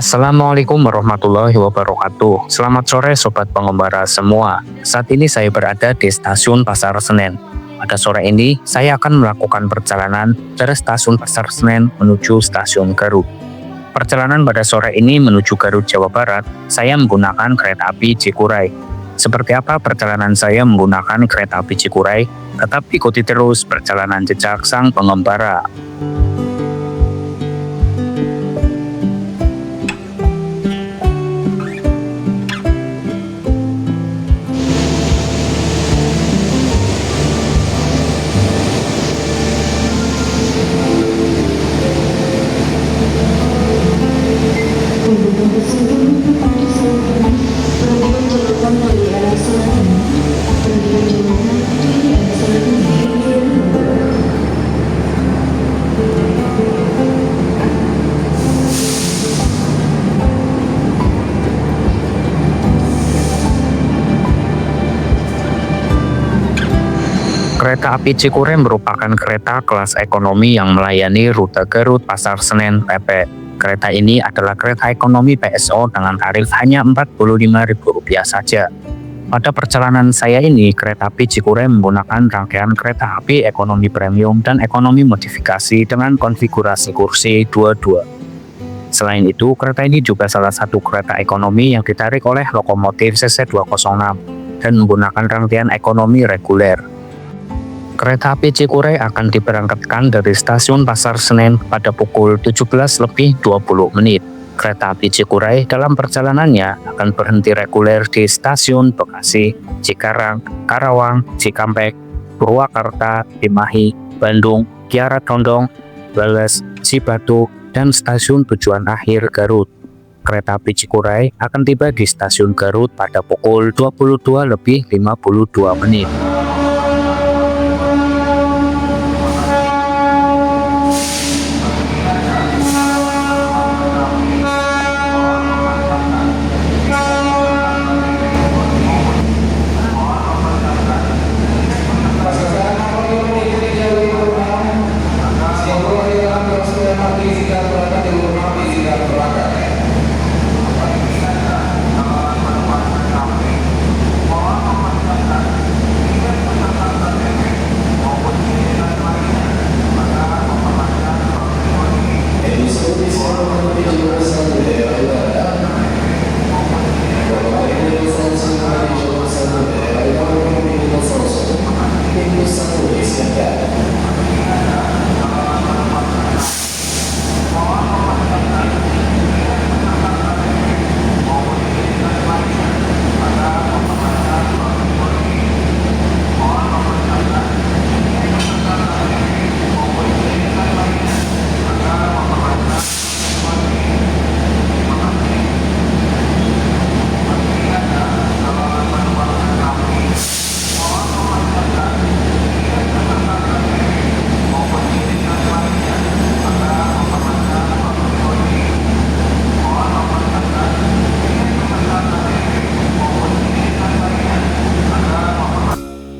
Assalamualaikum warahmatullahi wabarakatuh. Selamat sore sobat pengembara semua. Saat ini saya berada di stasiun Pasar Senen. Pada sore ini saya akan melakukan perjalanan dari stasiun Pasar Senen menuju stasiun Garut. Perjalanan pada sore ini menuju Garut, Jawa Barat, saya menggunakan kereta api Cikuray. Seperti apa perjalanan saya menggunakan kereta api Cikuray? Tetap ikuti terus perjalanan jejak sang pengembara. Kereta api Cikuray merupakan kereta kelas ekonomi yang melayani rute Garut Pasar Senen PP. Kereta ini adalah kereta ekonomi PSO dengan tarif hanya Rp45.000 saja. Pada perjalanan saya ini, kereta api Cikuray menggunakan rangkaian kereta api ekonomi premium dan ekonomi modifikasi dengan konfigurasi kursi 22. Selain itu, kereta ini juga salah satu kereta ekonomi yang ditarik oleh lokomotif CC206 dan menggunakan rangkaian ekonomi reguler. Kereta api Cikuray akan diberangkatkan dari stasiun Pasar Senen pada pukul 17.20. Kereta api Cikuray dalam perjalanannya akan berhenti reguler di stasiun Bekasi, Cikarang, Karawang, Cikampek, Purwakarta, Cimahi, Bandung, Kiara Condong, Wales, Cibatu, dan stasiun tujuan akhir Garut. Kereta api Cikuray akan tiba di stasiun Garut pada pukul 22.52.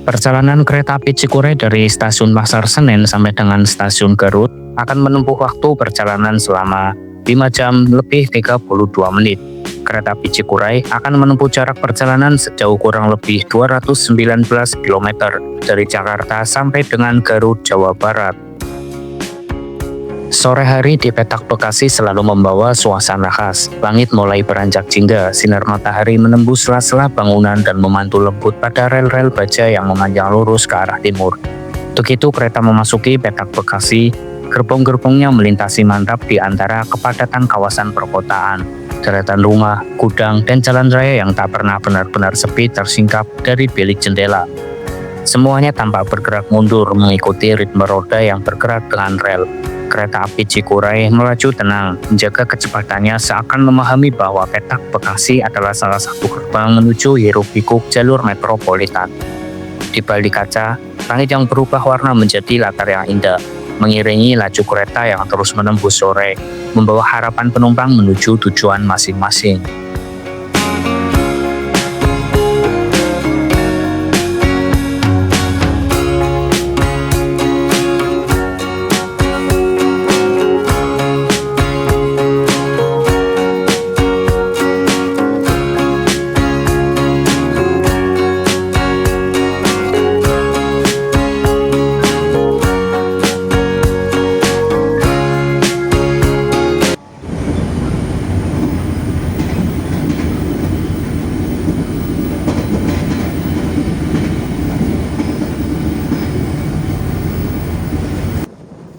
Perjalanan kereta api Cikuray dari stasiun Pasar Senen sampai dengan stasiun Garut akan menempuh waktu perjalanan selama 5 jam lebih 32 menit. Kereta api Cikuray akan menempuh jarak perjalanan sejauh kurang lebih 219 km dari Jakarta sampai dengan Garut, Jawa Barat. Sore hari di petak Bekasi selalu membawa suasana khas. Langit mulai beranjak jingga, sinar matahari menembus sela-sela bangunan dan memantul lembut pada rel-rel baja yang memanjang lurus ke arah timur. Begitu kereta memasuki petak Bekasi, gerbong-gerbongnya melintasi mantap di antara kepadatan kawasan perkotaan. Deretan rumah, gudang, dan jalan raya yang tak pernah benar-benar sepi tersingkap dari bilik jendela. Semuanya tampak bergerak mundur mengikuti ritme roda yang bergerak dengan rel. Kereta api Cikuray melaju tenang, menjaga kecepatannya seakan memahami bahwa petak Bekasi adalah salah satu gerbang menuju hiruk-pikuk jalur metropolitan. Di balik kaca, langit yang berubah warna menjadi latar yang indah, mengiringi laju kereta yang terus menembus sore, membawa harapan penumpang menuju tujuan masing-masing.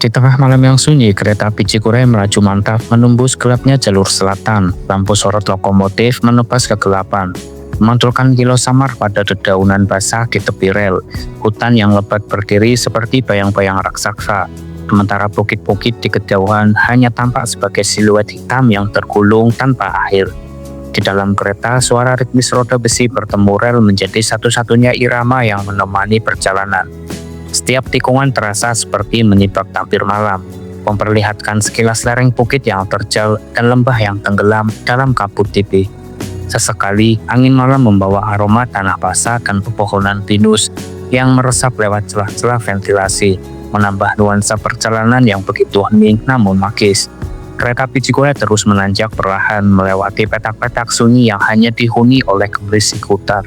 Di tengah malam yang sunyi, kereta api Cikuray melaju mantap menembus gelapnya jalur selatan. Lampu sorot lokomotif menebas kegelapan, memantulkan kilau samar pada dedaunan basah di tepi rel. Hutan yang lebat berdiri seperti bayang-bayang raksasa. Sementara bukit-bukit di kejauhan hanya tampak sebagai siluet hitam yang tergulung tanpa akhir. Di dalam kereta, suara ritmis roda besi bertemu rel menjadi satu-satunya irama yang menemani perjalanan. Setiap tikungan terasa seperti menyimak tampir malam, memperlihatkan sekilas lereng bukit yang terjal dan lembah yang tenggelam dalam kabut tipis. Sesekali, angin malam membawa aroma tanah basah dan pepohonan pinus yang meresap lewat celah-celah ventilasi, menambah nuansa perjalanan yang begitu hening namun magis. Kereta api Cikuray terus menanjak perlahan melewati petak-petak sunyi yang hanya dihuni oleh gemericik hutan.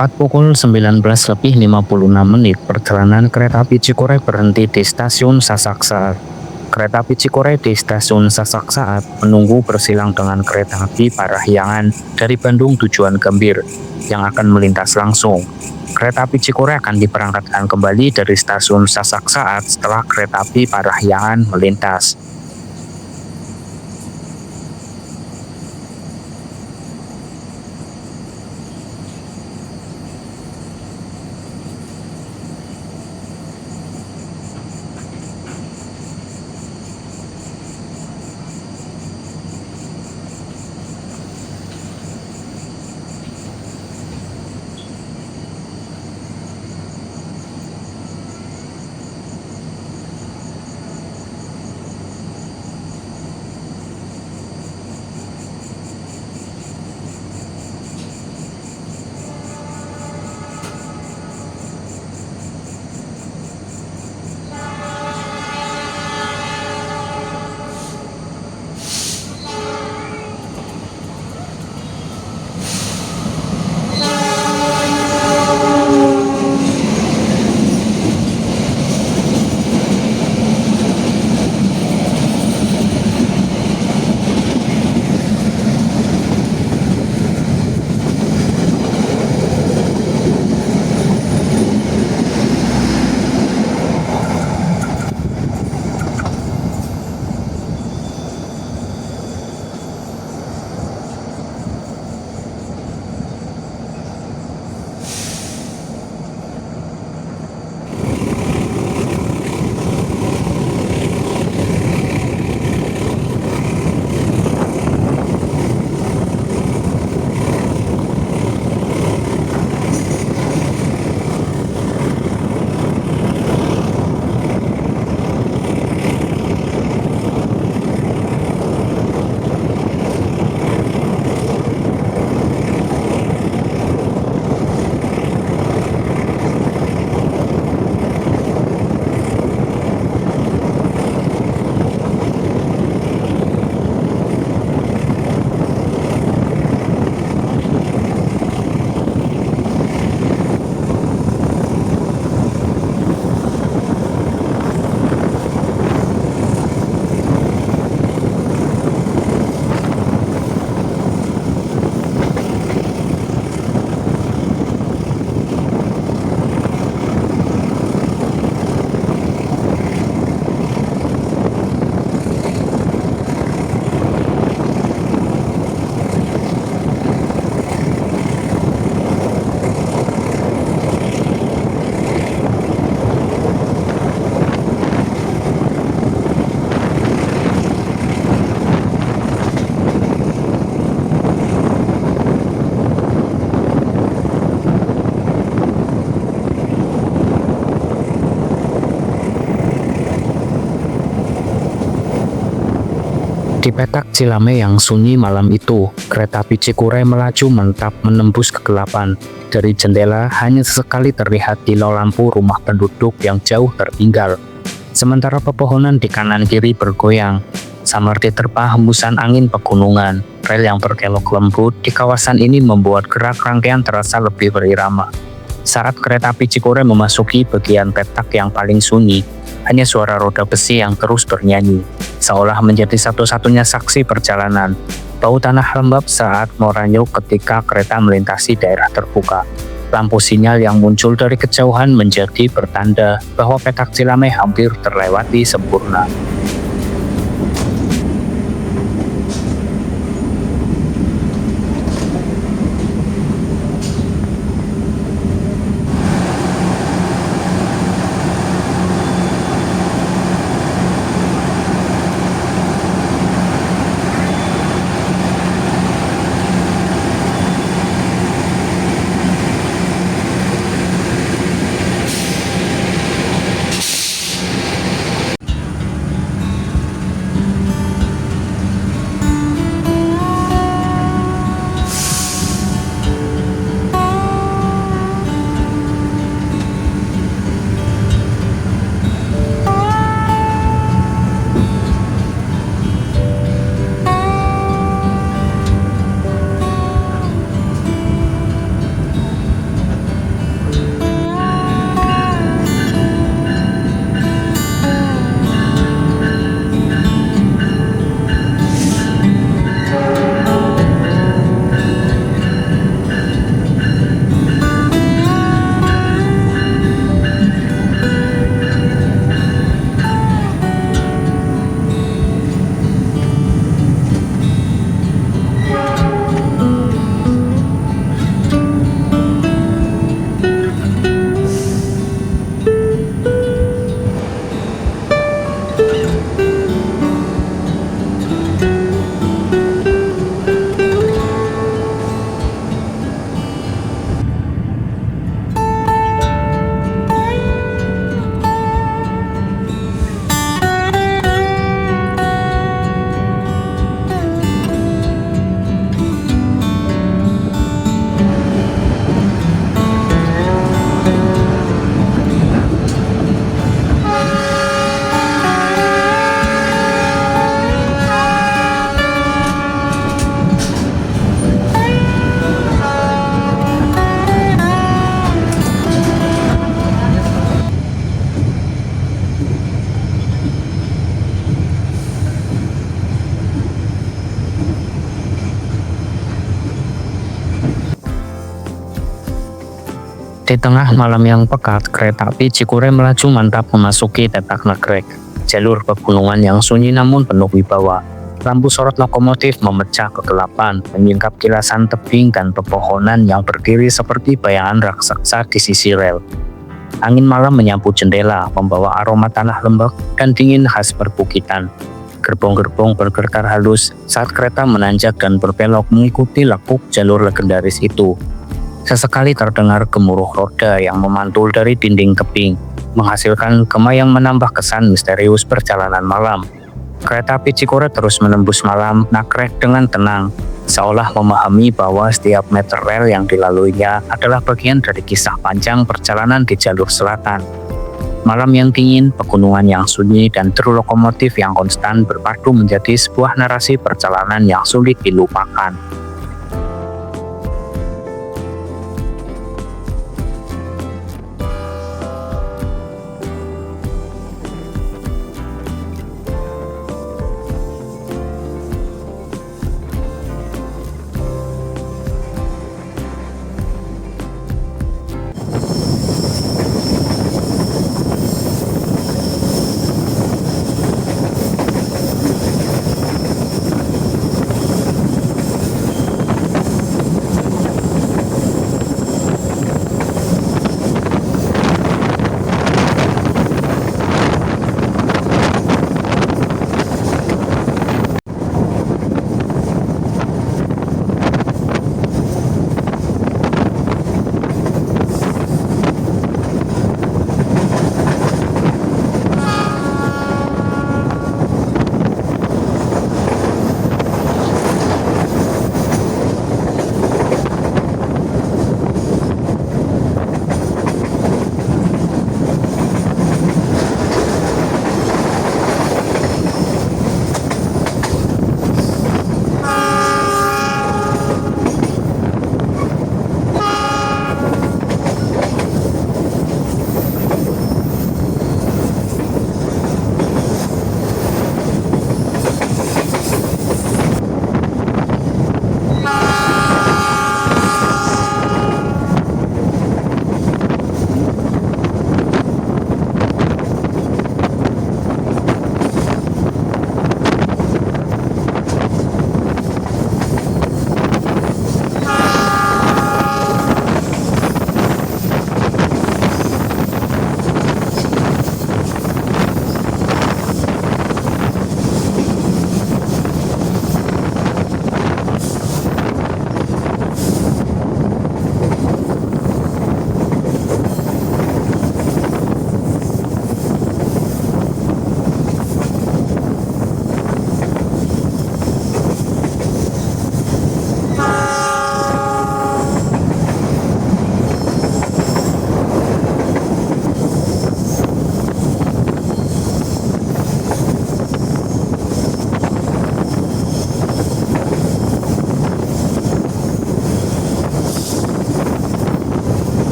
Tepat pukul 19:56, perjalanan kereta api Cikuray berhenti di stasiun Sasak Saat. Kereta api Cikuray di stasiun Sasak Saat menunggu bersilang dengan kereta api Parahyangan dari Bandung tujuan Gambir yang akan melintas langsung. Kereta api Cikuray akan diberangkatkan kembali dari stasiun Sasak Saat setelah kereta api Parahyangan melintas. Di petak Cilame yang sunyi malam itu, kereta api Cikure melaju mentap menembus kegelapan. Dari jendela hanya sesekali terlihat kilau lampu rumah penduduk yang jauh tertinggal. Sementara pepohonan di kanan kiri bergoyang, samar diterpa hembusan angin pegunungan. Rel yang berkelok lembut di kawasan ini membuat gerak rangkaian terasa lebih berirama. Saat kereta api Cikure memasuki bagian petak yang paling sunyi, hanya suara roda besi yang terus bernyanyi, seolah menjadi satu-satunya saksi perjalanan. Bau tanah lembab saat meranyuk ketika kereta melintasi daerah terbuka. Lampu sinyal yang muncul dari kejauhan menjadi pertanda bahwa petak Cilame hampir terlewati sempurna. Di tengah malam yang pekat, kereta api Cikure melaju mantap memasuki Petak Nagrek, jalur pegunungan yang sunyi namun penuh wibawa. Lampu sorot lokomotif memecah kegelapan, menyingkap kilasan tebing dan pepohonan yang berdiri seperti bayangan raksasa di sisi rel. Angin malam menyapu jendela, membawa aroma tanah lembab dan dingin khas perbukitan. Gerbong-gerbong bergetar halus saat kereta menanjak dan berbelok mengikuti lekuk jalur legendaris itu. Sesekali terdengar gemuruh roda yang memantul dari dinding tebing, menghasilkan gema yang menambah kesan misterius perjalanan malam. Kereta api Cikure terus menembus malam Nagrek dengan tenang, seolah memahami bahwa setiap meter rel yang dilaluinya adalah bagian dari kisah panjang perjalanan di jalur selatan. Malam yang dingin, pegunungan yang sunyi, dan deru lokomotif yang konstan berpadu menjadi sebuah narasi perjalanan yang sulit dilupakan.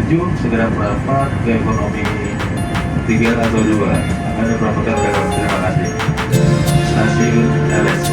setuju segera merapat ke ekonomi 3 atau 2. Akan diperhatikan lewat. Terima kasih. Stasiun LS.